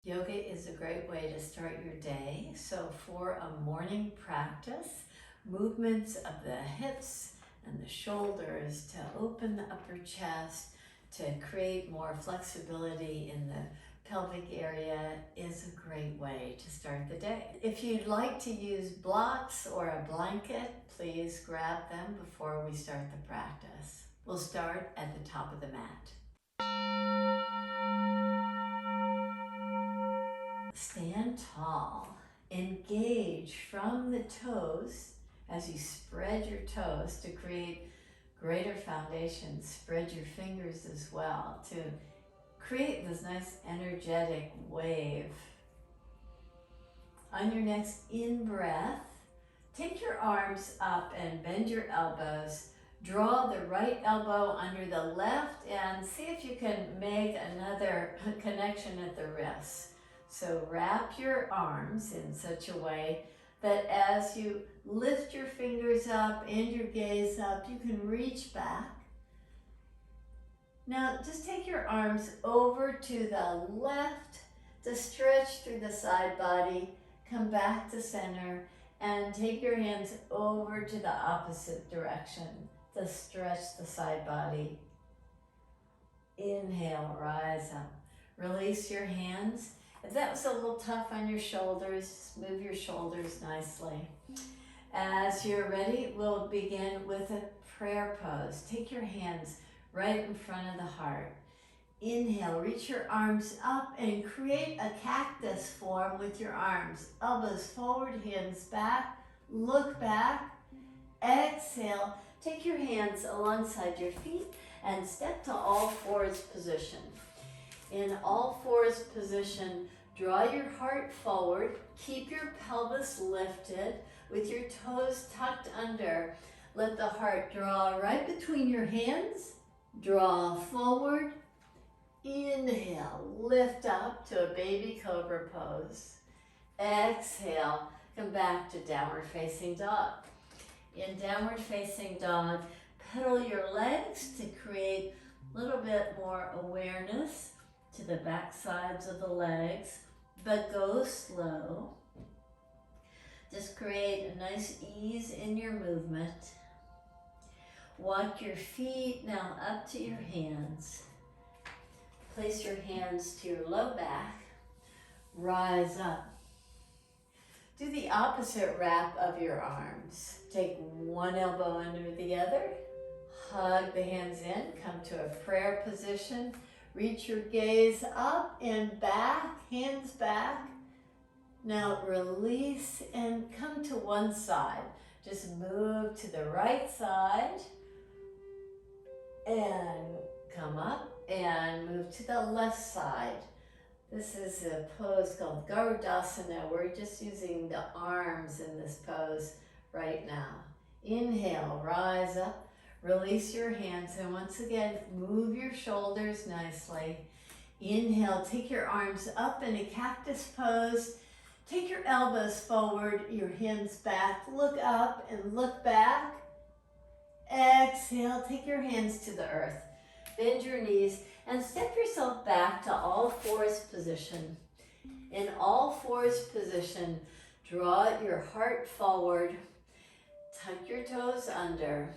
Yoga is a great way to start your day. So for a morning practice, movements of the hips and the shoulders to open the upper chest, to create more flexibility in the pelvic area is a great way to start the day. If you'd like to use blocks or a blanket, please grab them before we start the practice. We'll start at the top of the mat. Stand tall. Engage from the toes as you spread your toes to create greater foundation. Spread your fingers as well to create this nice energetic wave. On your next in-breath, take your arms up and bend your elbows. Draw the right elbow under the left and see if you can make another connection at the wrists. So wrap your arms in such a way that as you lift your fingers up and your gaze up, you can reach back. Now just take your arms over to the left to stretch through the side body, come back to center, and take your hands over to the opposite direction to stretch the side body. Inhale, rise up. Release your hands. If that was a little tough on your shoulders, move your shoulders nicely. As you're ready, we'll begin with a prayer pose. Take your hands right in front of the heart. Inhale, reach your arms up and create a cactus form with your arms. Elbows forward, hands back, look back. Exhale, take your hands alongside your feet and step to all fours position. In all fours position, draw your heart forward, keep your pelvis lifted with your toes tucked under. Let the heart draw right between your hands, draw forward, inhale, lift up to a baby cobra pose. Exhale, come back to downward facing dog. In downward facing dog, pedal your legs to create a little bit more awareness to the back sides of the legs, but go slow. Just create a nice ease in your movement. Walk your feet now up to your hands. Place your hands to your low back. Rise up. Do the opposite wrap of your arms. Take one elbow under the other. Hug the hands in. Come to a prayer position. Reach your gaze up and back, hands back. Now release and come to one side. Just move to the right side and come up and move to the left side. This is a pose called Garudasana. We're just using the arms in this pose right now. Inhale, rise up. Release your hands and once again, move your shoulders nicely. Inhale, take your arms up in a cactus pose. Take your elbows forward, your hands back. Look up and look back. Exhale, take your hands to the earth. Bend your knees and step yourself back to all fours position. In all fours position, draw your heart forward. Tuck your toes under.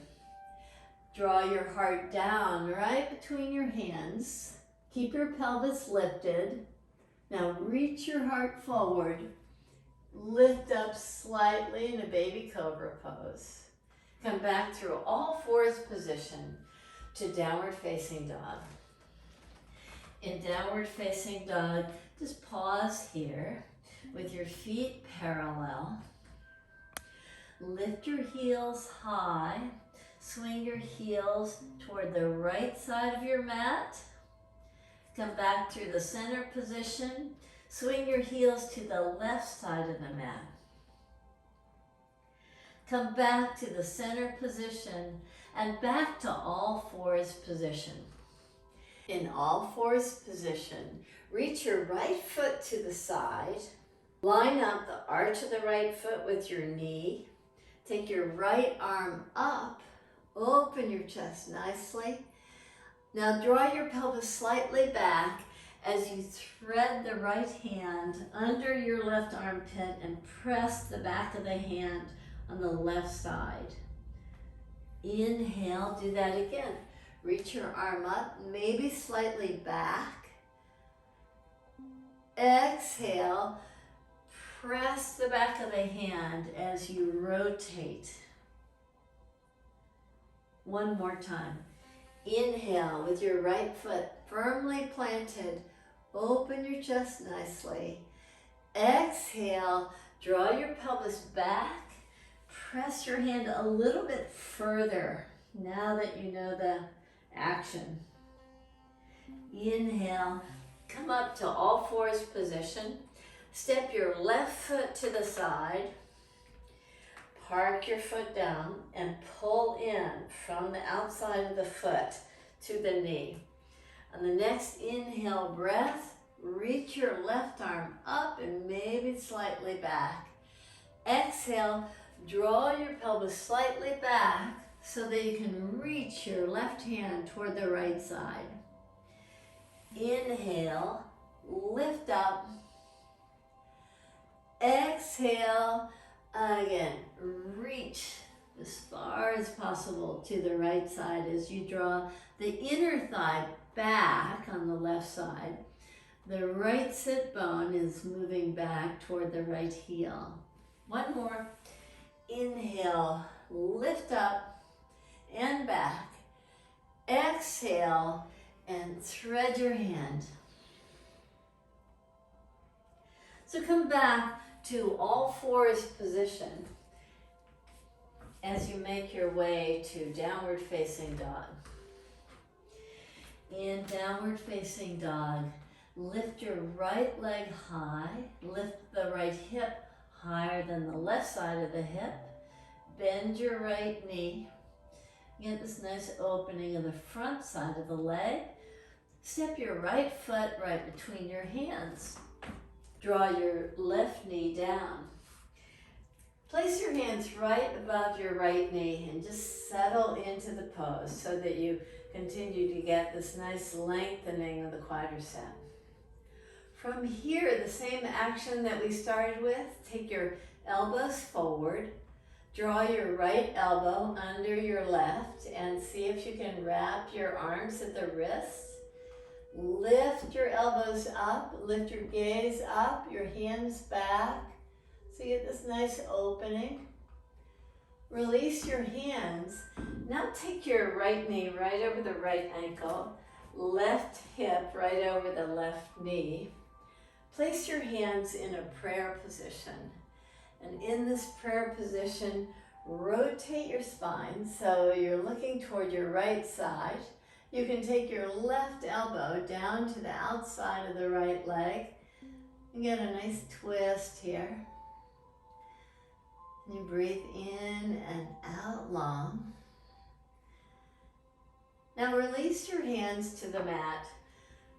Draw your heart down right between your hands. Keep your pelvis lifted. Now reach your heart forward. Lift up slightly in a baby cobra pose. Come back through all fours position to downward facing dog. In downward facing dog, just pause here with your feet parallel. Lift your heels high. Swing your heels toward the right side of your mat. Come back through the center position. Swing your heels to the left side of the mat. Come back to the center position and back to all fours position. In all fours position, reach your right foot to the side. Line up the arch of the right foot with your knee. Take your right arm up. Open your chest nicely. Now draw your pelvis slightly back as you thread the right hand under your left armpit and press the back of the hand on the left side. Inhale, do that again. Reach your arm up, maybe slightly back. Exhale, press the back of the hand as you rotate. One more time. Inhale with your right foot firmly planted. Open your chest nicely. Exhale, draw your pelvis back. Press your hand a little bit further now that you know the action. Inhale, come up to all fours position. Step your left foot to the side. Park your foot down and pull in from the outside of the foot to the knee. On the next inhale breath, reach your left arm up and maybe slightly back. Exhale, draw your pelvis slightly back so that you can reach your left hand toward the right side. Inhale, lift up. Exhale, again, reach as far as possible to the right side as you draw the inner thigh back on the left side. The right sit bone is moving back toward the right heel. One more. Inhale, lift up and back. Exhale, and thread your hand. So come back to all fours position as you make your way to downward facing dog. In downward facing dog, lift your right leg high, lift the right hip higher than the left side of the hip, bend your right knee, get this nice opening of the front side of the leg, step your right foot right between your hands, draw your left knee down. Place your hands right above your right knee and just settle into the pose so that you continue to get this nice lengthening of the quadricep. From here, the same action that we started with, take your elbows forward, draw your right elbow under your left and see if you can wrap your arms at the wrists. Lift your elbows up, lift your gaze up, your hands back. So you get this nice opening. Release your hands. Now take your right knee right over the right ankle, left hip right over the left knee. Place your hands in a prayer position. And in this prayer position, rotate your spine so you're looking toward your right side. You can take your left elbow down to the outside of the right leg and get a nice twist here. You breathe in and out long. Now release your hands to the mat.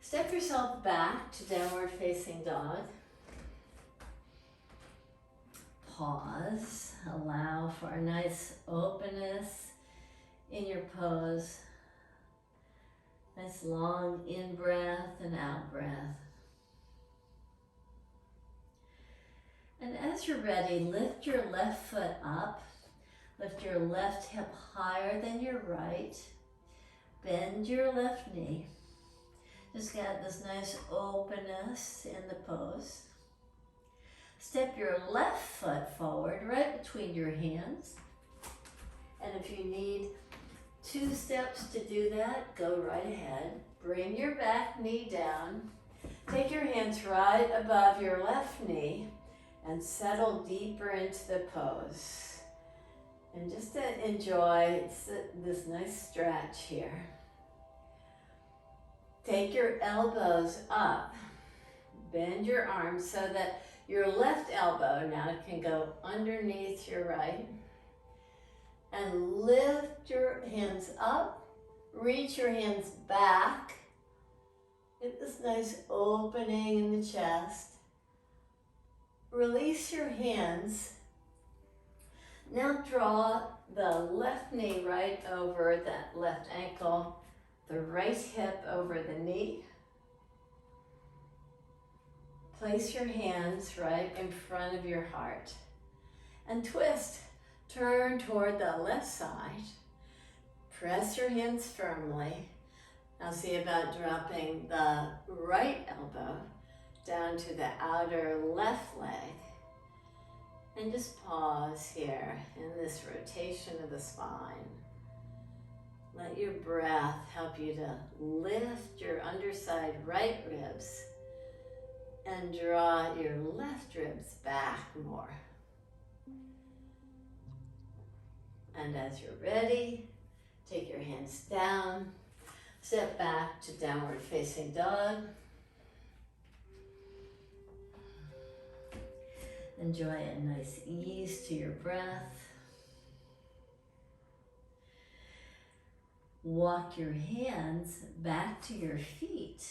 Step yourself back to downward facing dog. Pause. Allow for a nice openness in your pose. Nice long in-breath and out-breath. And as you're ready, lift your left foot up. Lift your left hip higher than your right. Bend your left knee. Just get this nice openness in the pose. Step your left foot forward right between your hands. And if you need 2 steps to do that, go right ahead. Bring your back knee down. Take your hands right above your left knee and settle deeper into the pose. And just to enjoy this nice stretch here. Take your elbows up. Bend your arms so that your left elbow now can go underneath your right. And lift your hands up. Reach your hands back. Get this nice opening in the chest. Release your hands. Now draw the left knee right over that left ankle, the right hip over the knee. Place your hands right in front of your heart and twist. Turn toward the left side. Press your hands firmly. Now see about dropping the right elbow down to the outer left leg. And just pause here in this rotation of the spine. Let your breath help you to lift your underside right ribs and draw your left ribs back more. And as you're ready, take your hands down, step back to downward facing dog. Enjoy a nice ease to your breath. Walk your hands back to your feet.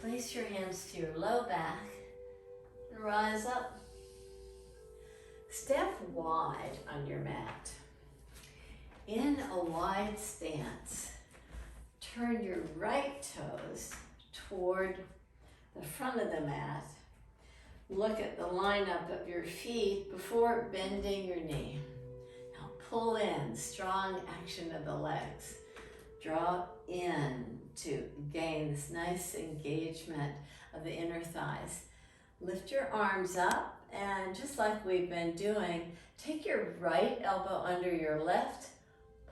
Place your hands to your low back and rise up. Step wide on your mat. In a wide stance, turn your right toes toward the front of the mat. Look at the lineup of your feet before bending your knee. Now pull in, strong action of the legs. Draw in to gain this nice engagement of the inner thighs. Lift your arms up, and just like we've been doing, take your right elbow under your left,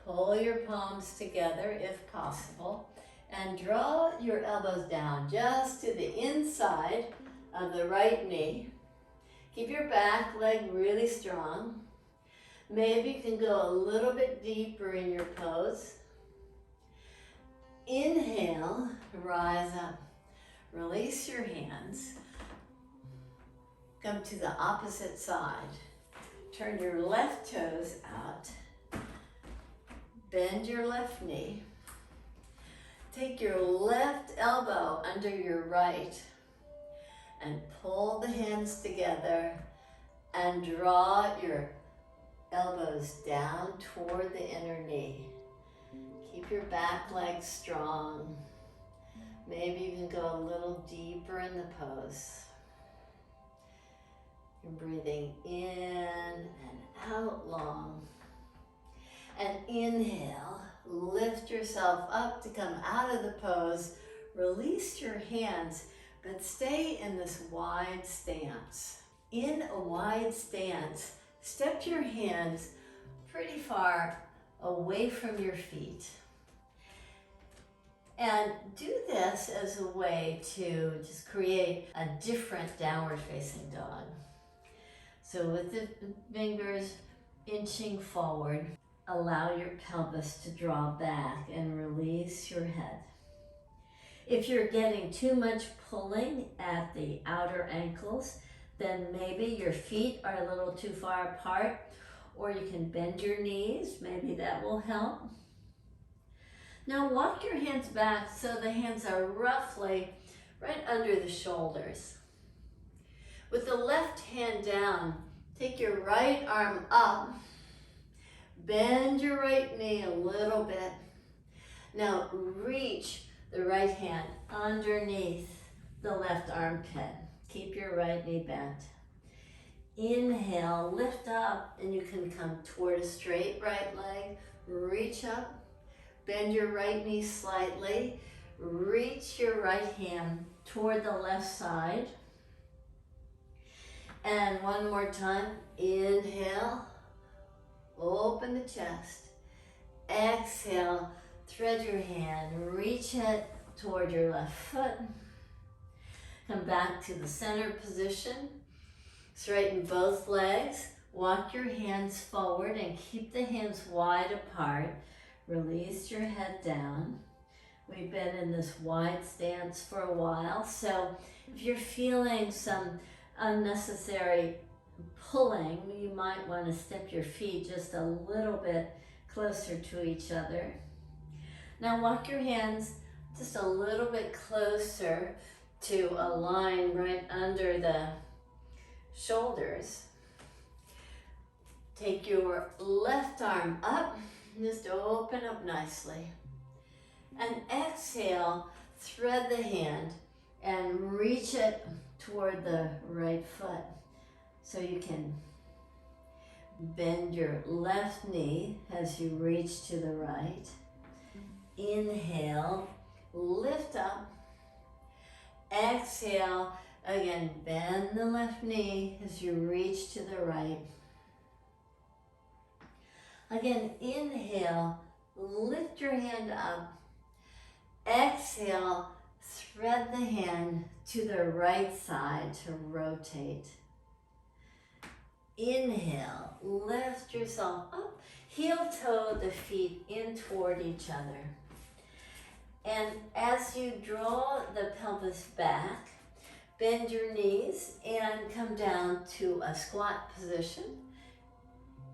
pull your palms together if possible, and draw your elbows down just to the inside of the right knee. Keep your back leg really strong. Maybe you can go a little bit deeper in your pose. Inhale, rise up. Release your hands. Come to the opposite side. Turn your left toes out. Bend your left knee. Take your left elbow under your right and pull the hands together and draw your elbows down toward the inner knee. Keep your back leg strong. Maybe you can go a little deeper in the pose. You're breathing in and out long. And inhale, lift yourself up to come out of the pose. Release your hands, but stay in this wide stance. In a wide stance, step your hands pretty far away from your feet. And do this as a way to just create a different downward facing dog. So with the fingers inching forward, allow your pelvis to draw back and release your head. If you're getting too much pulling at the outer ankles, then maybe your feet are a little too far apart, or you can bend your knees. Maybe that will help. Now walk your hands back so the hands are roughly right under the shoulders. With the left hand down, take your right arm up. Bend your right knee a little bit. Now reach the right hand underneath the left armpit. Keep your right knee bent. Inhale, lift up, and you can come toward a straight right leg. Reach up. Bend your right knee slightly. Reach your right hand toward the left side. And one more time. Inhale. Open the chest. Exhale. Thread your hand. Reach it toward your left foot. Come back to the center position. Straighten both legs. Walk your hands forward and keep the hands wide apart. Release your head down. We've been in this wide stance for a while, so if you're feeling some unnecessary pulling, you might want to step your feet just a little bit closer to each other. Now walk your hands just a little bit closer to a line right under the shoulders. Take your left arm up. Just open up nicely. And exhale, thread the hand and reach it toward the right foot. So you can bend your left knee as you reach to the right. Inhale, lift up. Exhale, again, bend the left knee as you reach to the right. Again, inhale, lift your hand up. Exhale, thread the hand to the right side to rotate. Inhale, lift yourself up, heel toe the feet in toward each other. And as you draw the pelvis back, bend your knees and come down to a squat position,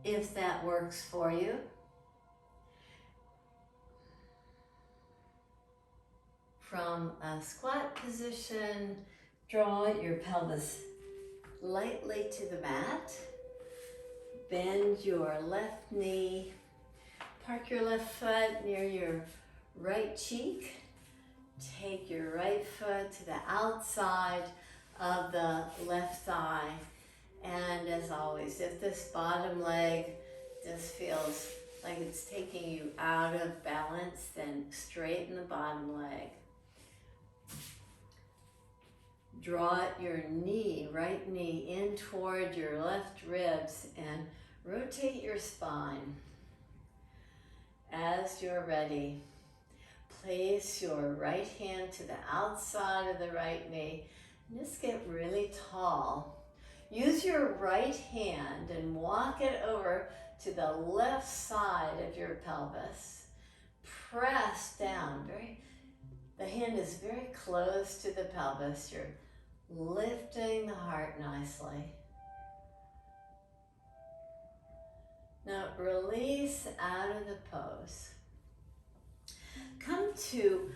if that works for you. From a squat position, draw your pelvis lightly to the mat. Bend your left knee. Park your left foot near your right cheek. Take your right foot to the outside of the left thigh. And as always, if this bottom leg just feels like it's taking you out of balance, then straighten the bottom leg. Draw your knee, right knee, in toward your left ribs and rotate your spine. As you're ready, place your right hand to the outside of the right knee and just get really tall. Use your right hand and walk it over to the left side of your pelvis. Press down. The hand is very close to the pelvis. You're lifting the heart nicely. Now release out of the pose. Come to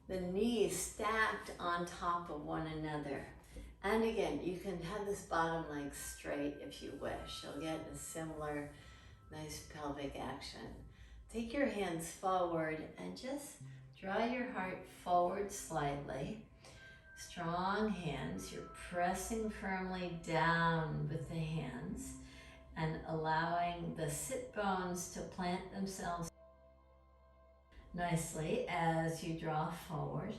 the knees stacked on top of one another. And again, you can have this bottom leg straight if you wish. You'll get a similar nice pelvic action. Take your hands forward and just draw your heart forward slightly. Strong hands. You're pressing firmly down with the hands and allowing the sit bones to plant themselves nicely as you draw forward.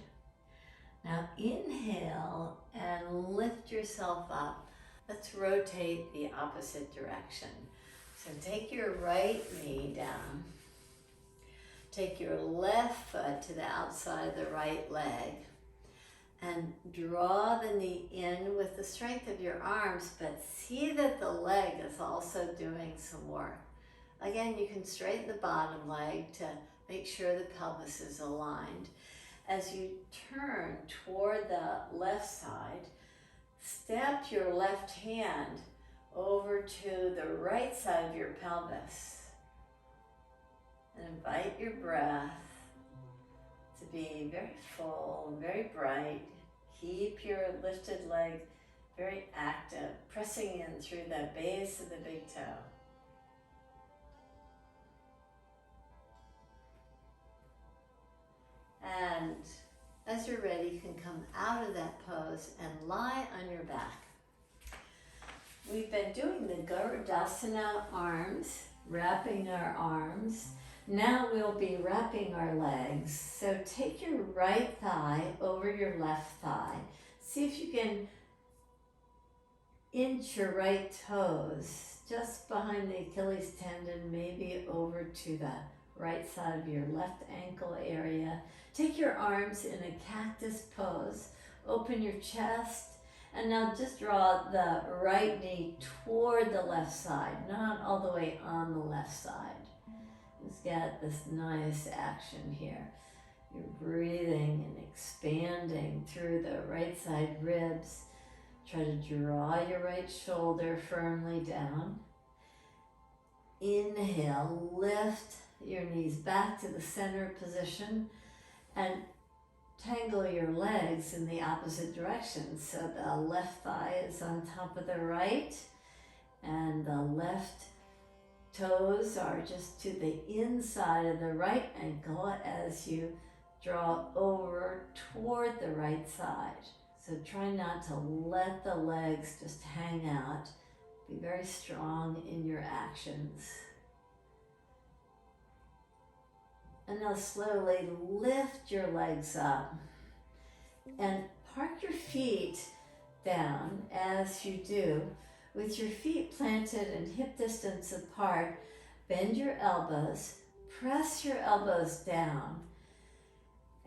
Now inhale and lift yourself up. Let's rotate the opposite direction. So take your right knee down. Take your left foot to the outside of the right leg and draw the knee in with the strength of your arms, but see that the leg is also doing some work. Again, you can straighten the bottom leg to make sure the pelvis is aligned. As you turn toward the left side, step your left hand over to the right side of your pelvis. And invite your breath to be very full and very bright. Keep your lifted leg very active, pressing in through the base of the big toe. And as you're ready, you can come out of that pose and lie on your back. We've been doing the Garudasana arms, wrapping our arms. Now we'll be wrapping our legs. So take your right thigh over your left thigh. See if you can inch your right toes just behind the Achilles tendon, maybe over to the right side of your left ankle area. Take your arms in a cactus pose. Open your chest. And now just draw the right knee toward the left side, not all the way on the left side. Just get this nice action here. You're breathing and expanding through the right side ribs. Try to draw your right shoulder firmly down. Inhale, lift your knees back to the center position and tangle your legs in the opposite direction. So the left thigh is on top of the right and the left toes are just to the inside of the right ankle as you draw over toward the right side. So try not to let the legs just hang out. Be very strong in your actions. And now slowly lift your legs up and park your feet down as you do. With your feet planted and hip distance apart, bend your elbows, press your elbows down,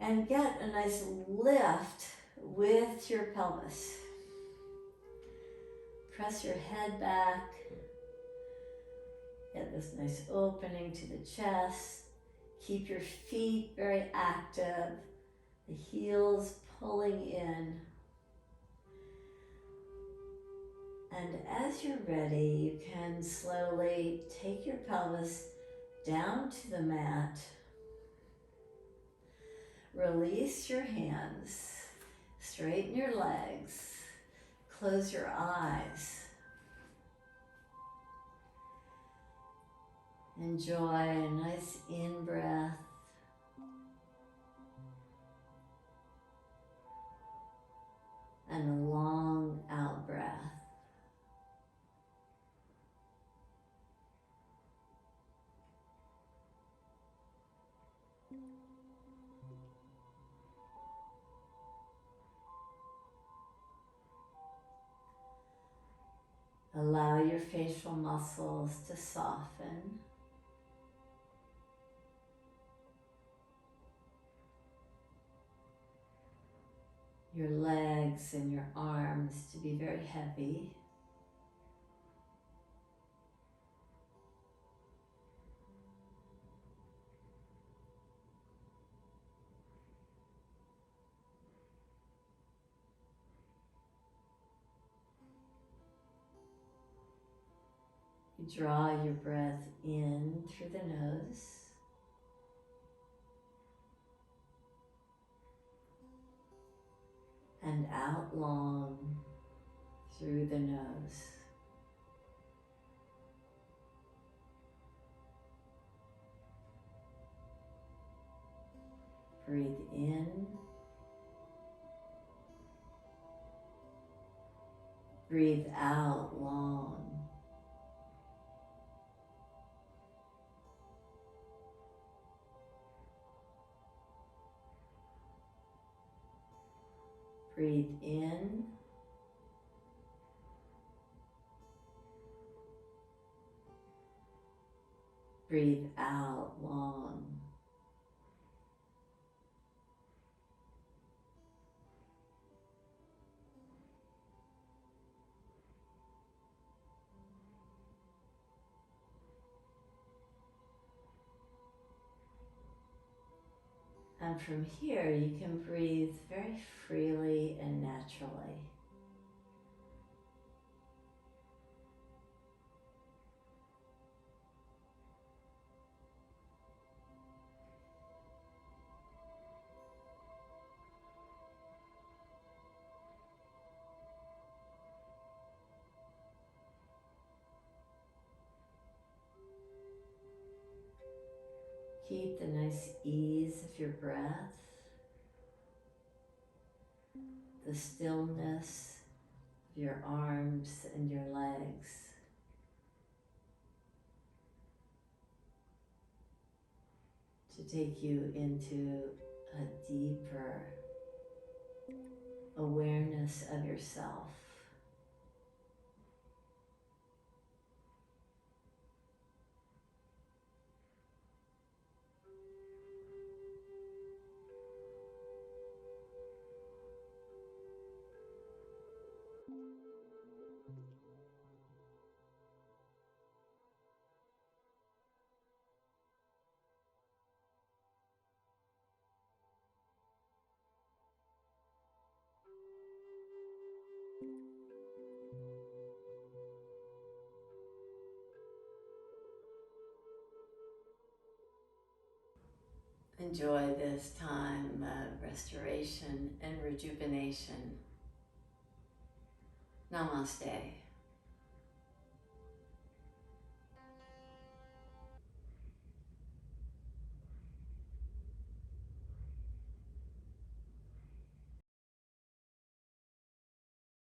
and get a nice lift with your pelvis. Press your head back, get this nice opening to the chest. Keep your feet very active, the heels pulling in. And as you're ready, you can slowly take your pelvis down to the mat. Release your hands, straighten your legs, close your eyes. Enjoy a nice in-breath and a long out-breath. Allow your facial muscles to soften. Your legs and your arms to be very heavy. You draw your breath in through the nose. And out long through the nose. Breathe in. Breathe out long. Breathe in. Breathe out long. And from here, you can breathe very freely and naturally. Keep the nice ease of your breath, the stillness of your arms and your legs. To take you into a deeper awareness of yourself. Enjoy this time of restoration and rejuvenation. Namaste.